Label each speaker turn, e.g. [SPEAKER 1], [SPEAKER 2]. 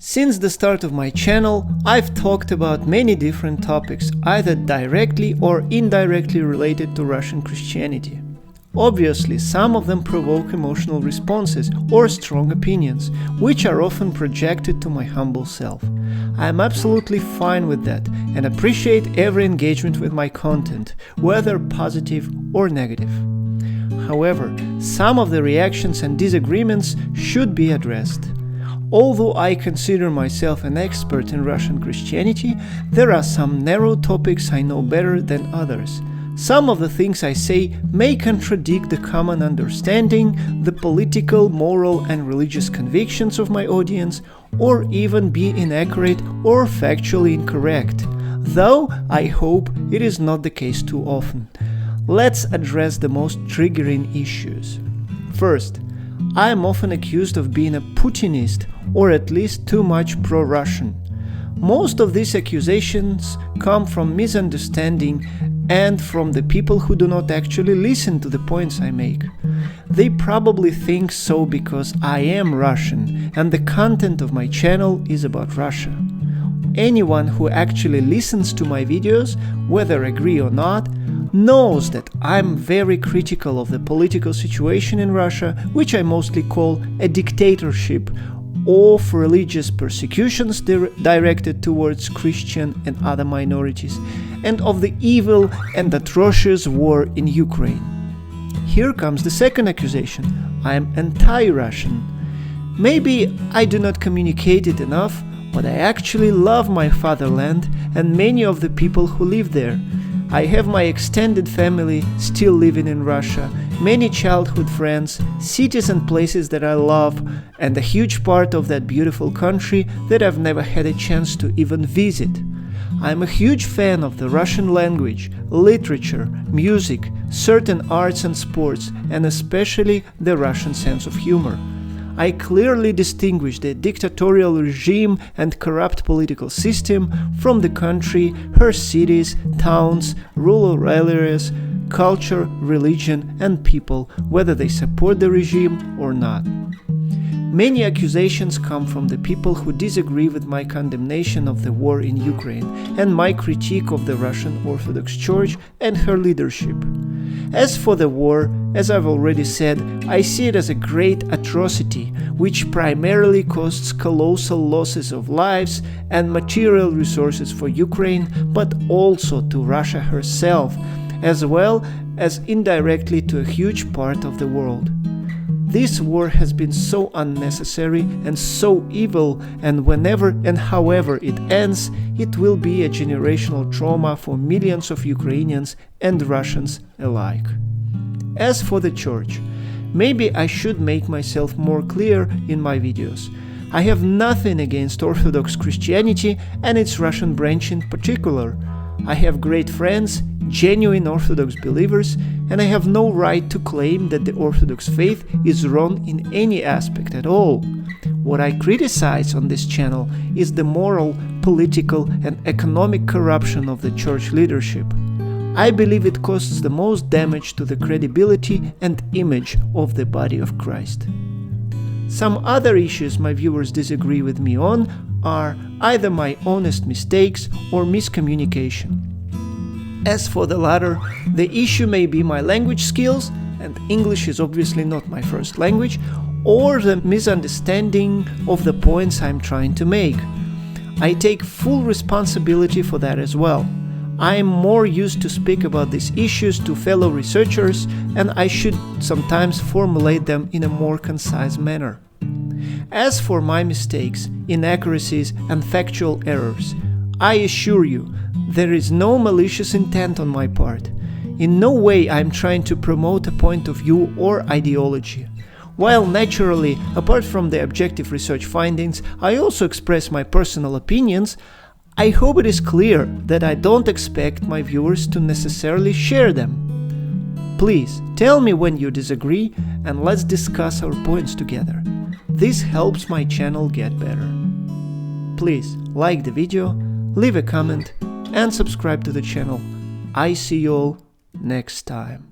[SPEAKER 1] Since the start of my channel, I've talked about many different topics, either directly or indirectly related to Russian Christianity. Obviously, some of them provoke emotional responses or strong opinions, which are often projected to my humble self. I am absolutely fine with that and appreciate every engagement with my content, whether positive or negative. However, some of the reactions and disagreements should be addressed. Although I consider myself an expert in Russian Christianity, there are some narrow topics I know better than others. Some of the things I say may contradict the common understanding, the political, moral, and religious convictions of my audience, or even be inaccurate or factually incorrect, though I hope it is not the case too often. Let's address the most triggering issues. First, I am often accused of being a Putinist, or at least too much pro-Russian. Most of these accusations come from misunderstanding and from the people who do not actually listen to the points I make. They probably think so because I am Russian and the content of my channel is about Russia. Anyone who actually listens to my videos, whether agree or not, knows that I'm very critical of the political situation in Russia, which I mostly call a dictatorship, of religious persecutions directed towards Christian and other minorities, and of the evil and atrocious war in Ukraine. Here comes the second accusation: I am anti-Russian. Maybe I do not communicate it enough, but I actually love my fatherland and many of the people who live there. I have my extended family still living in Russia, many childhood friends, cities and places that I love, and a huge part of that beautiful country that I've never had a chance to even visit. I'm a huge fan of the Russian language, literature, music, certain arts and sports, and especially the Russian sense of humor. I clearly distinguish the dictatorial regime and corrupt political system from the country, her cities, towns, rural areas, culture, religion, and people, whether they support the regime or not. Many accusations come from the people who disagree with my condemnation of the war in Ukraine and my critique of the Russian Orthodox Church and her leadership. As for the war, as I've already said, I see it as a great atrocity, which primarily costs colossal losses of lives and material resources for Ukraine, but also to Russia herself, as well as indirectly to a huge part of the world. This war has been so unnecessary and so evil, and whenever and however it ends, it will be a generational trauma for millions of Ukrainians and Russians alike. As for the church, maybe I should make myself more clear in my videos. I have nothing against Orthodox Christianity and its Russian branch in particular. I have great friends, genuine Orthodox believers, and I have no right to claim that the Orthodox faith is wrong in any aspect at all. What I criticize on this channel is the moral, political, and economic corruption of the church leadership. I believe it causes the most damage to the credibility and image of the body of Christ. Some other issues my viewers disagree with me on are either my honest mistakes or miscommunication. As for the latter, the issue may be my language skills, and English is obviously not my first language, or the misunderstanding of the points I'm trying to make. I take full responsibility for that as well. I am more used to speak about these issues to fellow researchers, and I should sometimes formulate them in a more concise manner. As for my mistakes, inaccuracies, and factual errors, I assure you, there is no malicious intent on my part. In no way I am trying to promote a point of view or ideology. While naturally, apart from the objective research findings, I also express my personal opinions, I hope it is clear that I don't expect my viewers to necessarily share them. Please tell me when you disagree and let's discuss our points together. This helps my channel get better. Please like the video, leave a comment, and subscribe to the channel. I see you all next time.